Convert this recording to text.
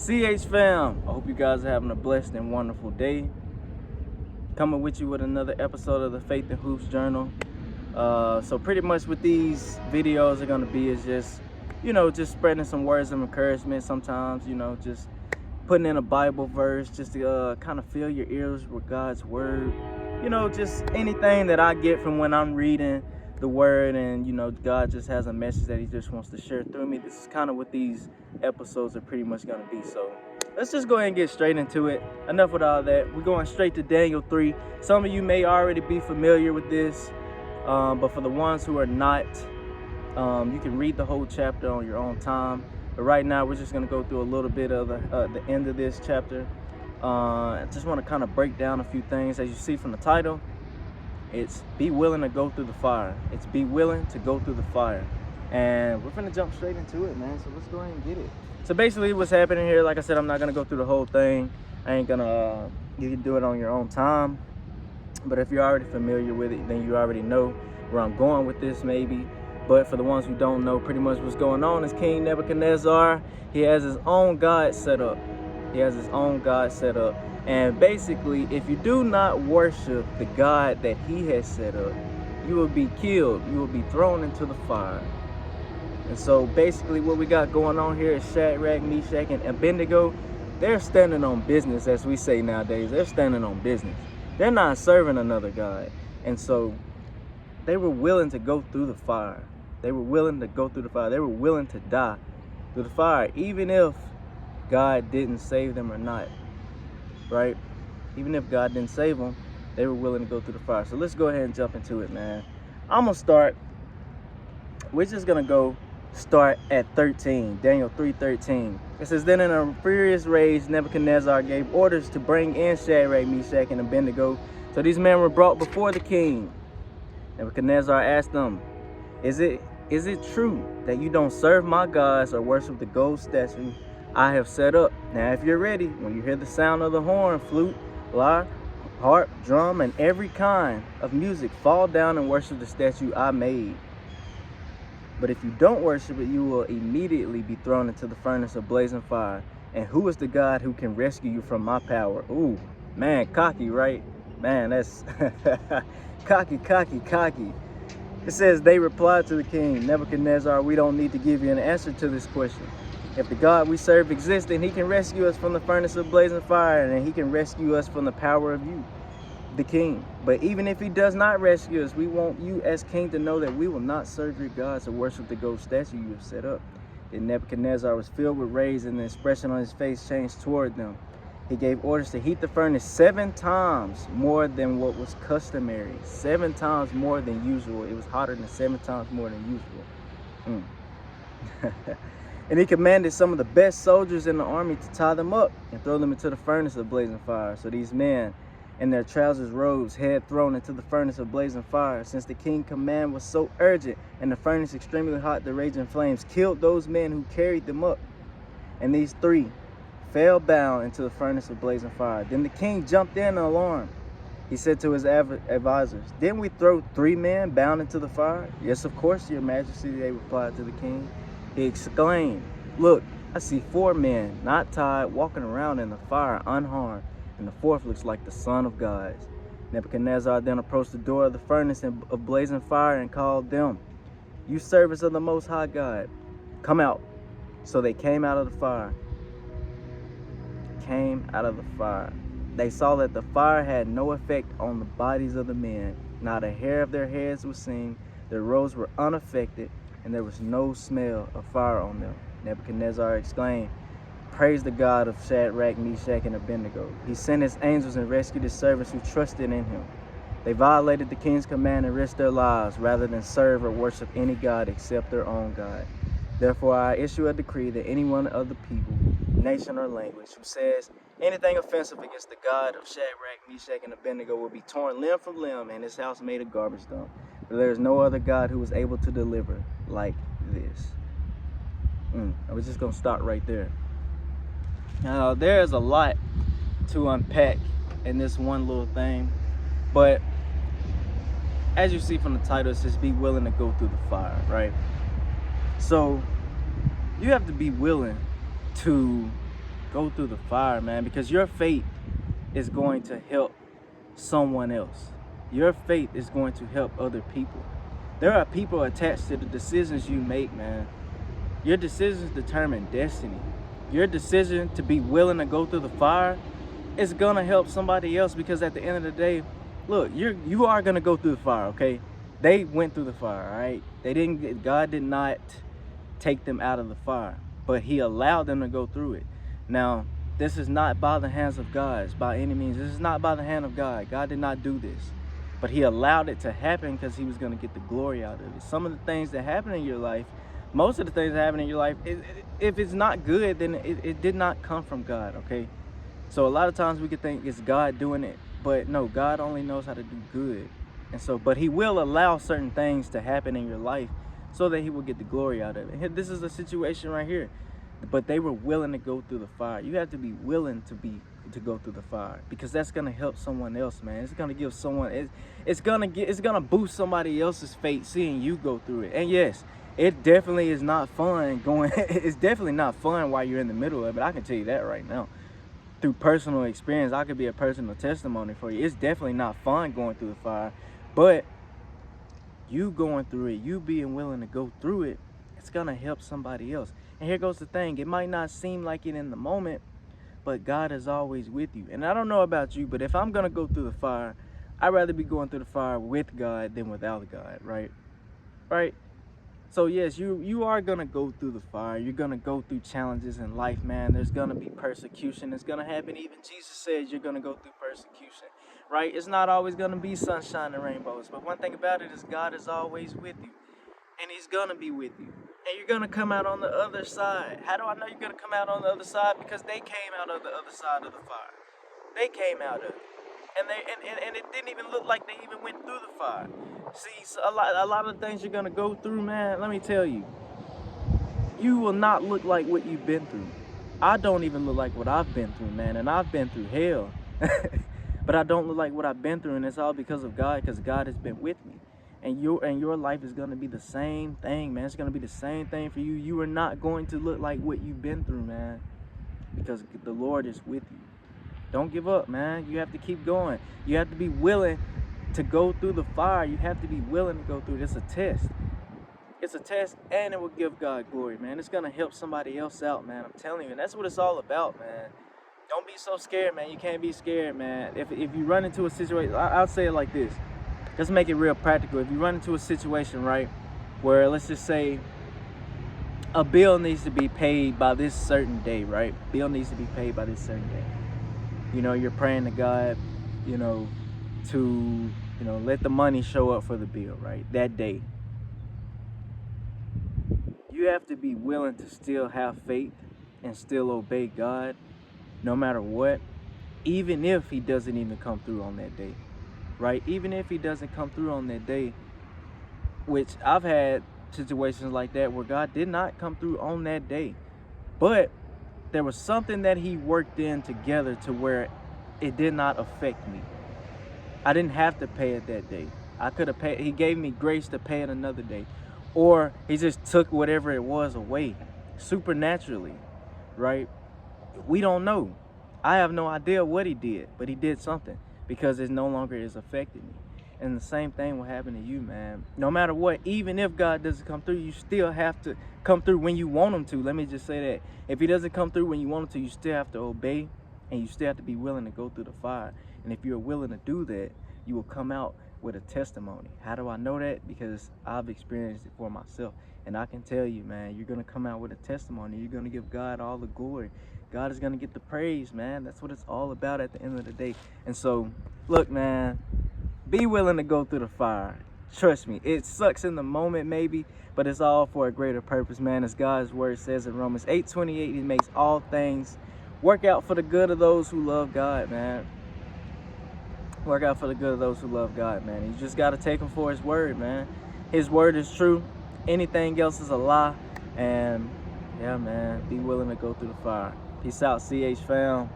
CH fam, I hope you guys are having a blessed and wonderful day. Coming with you with another episode of the Faith and Hoops Journal. So pretty much what these videos are gonna be is just spreading some words of encouragement. Sometimes, just putting in a Bible verse just to kind of fill your ears with God's word. Just anything that I get from when I'm reading the word, and God just has a message that He just wants to share through me. This is kind of what these episodes are pretty much gonna be. So let's just go ahead and get straight into it. Enough with all that. We're going straight to Daniel 3. Some of you may already be familiar with this, but for the ones who are not, you can read the whole chapter on your own time. But right now, we're just going to go through a little bit of the end of this chapter. I just want to kind of break down a few things. As you see from the title, it's be willing to go through the fire. It's be willing to go through the fire. And we're going to jump straight into it, man. So let's go ahead and get it. So basically what's happening here, like I said, I'm not going to go through the whole thing. I ain't going to, you can do it on your own time. But if you're already familiar with it, then you already know where I'm going with this maybe. But for the ones who don't know, pretty much what's going on is King Nebuchadnezzar, he has his own God set up. And basically, if you do not worship the God that he has set up, you will be killed. You will be thrown into the fire. And so basically what we got going on here is Shadrach, Meshach, and Abednego. They're standing on business, as we say nowadays. They're standing on business. They're not serving another God. And so they were willing to go through the fire. They were willing to go through the fire. They were willing to die through the fire, even if God didn't save them or not, right? Even if God didn't save them, they were willing to go through the fire. So let's go ahead and jump into it, man. I'm going to start. We're just going to start at 13, Daniel 3:13. It says, then in a furious rage, Nebuchadnezzar gave orders to bring in Shadrach, Meshach, and Abednego. So these men were brought before the king. Nebuchadnezzar asked them, Is it true that you don't serve my gods or worship the gold statue I have set up? Now, if you're ready, when you hear the sound of the horn, flute, lyre, harp, drum, and every kind of music, fall down and worship the statue I made. But if you don't worship it, you will immediately be thrown into the furnace of blazing fire. And who is the God who can rescue you from my power? Ooh, man, cocky, right? Man, that's cocky. It says, they replied to the king, Nebuchadnezzar, we don't need to give you an answer to this question. If the God we serve exists, then he can rescue us from the furnace of blazing fire, and he can rescue us from the power of you, the king. But even if he does not rescue us, we want you as king to know that we will not serve your gods or worship the gold statue you have set up. Then Nebuchadnezzar was filled with rage, and the expression on his face changed toward them. He gave orders to heat the furnace 7 times more than what was customary. 7 times more than usual. It was hotter than 7 times more than usual. And he commanded some of the best soldiers in the army to tie them up and throw them into the furnace of blazing fire. So these men, in their trousers robes, head thrown into the furnace of blazing fire. Since the king's command was so urgent and the furnace extremely hot, the raging flames killed those men who carried them up. And these 3 fell bound into the furnace of blazing fire. Then the king jumped in alarm. He said to his advisors, didn't we throw 3 men bound into the fire? Yes, of course, your majesty, they replied to the king. He exclaimed, look, I see 4 men, not tied, walking around in the fire unharmed, and the 4th looks like the son of God. Nebuchadnezzar then approached the door of the furnace of blazing fire and called them, you servants of the Most High God, come out. So they came out of the fire. They saw that the fire had no effect on the bodies of the men. Not a hair of their heads was seen. Their robes were unaffected, and there was no smell of fire on them. Nebuchadnezzar exclaimed, praise the God of Shadrach, Meshach, and Abednego. He sent his angels and rescued his servants who trusted in him. They violated the king's command and risked their lives rather than serve or worship any God except their own God. Therefore, I issue a decree that anyone of the people, nation, or language who says anything offensive against the God of Shadrach, Meshach, and Abednego will be torn limb from limb and his house made a garbage dump. For there is no other God who is able to deliver like this. I was just going to stop right there. Now, there's a lot to unpack in this one little thing. But as you see from the title, it says be willing to go through the fire, right? So you have to be willing to Go through the fire, man, because your faith is going to help someone else. Your faith is going to help other people. There are people attached to the decisions you make, man. Your decisions determine destiny. Your decision to be willing to go through the fire is gonna help somebody else, because at the end of the day, look, you are gonna go through the fire, okay? They went through the fire, all right? God did not take them out of the fire, but he allowed them to go through it. Now, this is not by the hands of God by any means. This is not by the hand of God. God did not do this, but he allowed it to happen because he was going to get the glory out of it. Some of the things that happen in your life, most of the things that happen in your life, if it's not good, then it did not come from God, okay? So a lot of times we could think it's God doing it, but no, God only knows how to do good. And so, but he will allow certain things to happen in your life so that he will get the glory out of it. This is a situation right here. But they were willing to go through the fire. You have to be willing to go through the fire, because that's gonna help someone else, man. It's gonna give someone, it's gonna boost somebody else's faith seeing you go through it. And yes, it definitely is not fun going. It's definitely not fun while you're in the middle of it. I can tell you that right now. Through personal experience, I could be a personal testimony for you. It's definitely not fun going through the fire, but you going through it, you being willing to go through it, it's gonna help somebody else. And here goes the thing, it might not seem like it in the moment, but God is always with you. And I don't know about you, but if I'm gonna go through the fire, I'd rather be going through the fire with God than without God, right? So yes, you are gonna go through the fire. You're gonna go through challenges in life, man. There's gonna be persecution. It's gonna happen. Even Jesus says you're gonna go through persecution, right? It's not always gonna be sunshine and rainbows. But one thing about it is God is always with you, and he's gonna be with you. And you're gonna come out on the other side. How do I know you're gonna come out on the other side? Because they came out of the other side of the fire. They came out of it. And it didn't even look like they even went through the fire. See, so a lot of things you're gonna go through, man. Let me tell you, you will not look like what you've been through. I don't even look like what I've been through, man, and I've been through hell. But I don't look like what I've been through, and it's all because of God, because God has been with me. And your life is gonna be the same thing, man. It's gonna be the same thing for you. You are not going to look like what you've been through, man, because the Lord is with you. Don't give up, man. You have to keep going. You have to be willing to go through the fire. You have to be willing to go through it. It's a test. It's a test, and it will give God glory, man. It's going to help somebody else out, man. I'm telling you. And that's what it's all about, man. Don't be so scared, man. You can't be scared, man. If you run into a situation, I'll say it like this. Let's make it real practical. If you run into a situation, right, where let's just say a bill needs to be paid by this certain day, right? Bill needs to be paid by this certain day. You know, you're praying to God, you know, to, let the money show up for the bill, right? That day. You have to be willing to still have faith and still obey God no matter what, even if he doesn't even come through on that day, right? Even if he doesn't come through on that day, which I've had situations like that where God did not come through on that day, but there was something that he worked in together to where it did not affect me. I didn't have to pay it that day. I could have paid. He gave me grace to pay it another day, or he just took whatever it was away supernaturally, right? We don't know. I have no idea what he did, but he did something, because it no longer is affecting me. And the same thing will happen to you, man. No matter what, even if God doesn't come through, you still have to come through when you want him to. Let me just say that. If he doesn't come through when you want him to, you still have to obey, and you still have to be willing to go through the fire. And if you're willing to do that, you will come out with a testimony. How do I know that? Because I've experienced it for myself. And I can tell you, man, you're going to come out with a testimony. You're going to give God all the glory. God is going to get the praise, man. That's what it's all about at the end of the day. And so, look, man, be willing to go through the fire. Trust me, it sucks in the moment maybe, but it's all for a greater purpose, man. As God's word says in Romans 8:28, he makes all things work out for the good of those who love God, man. Work out for the good of those who love God, man. You just got to take him for his word, man. His word is true. Anything else is a lie. And yeah, man, be willing to go through the fire. Peace out, CH fam.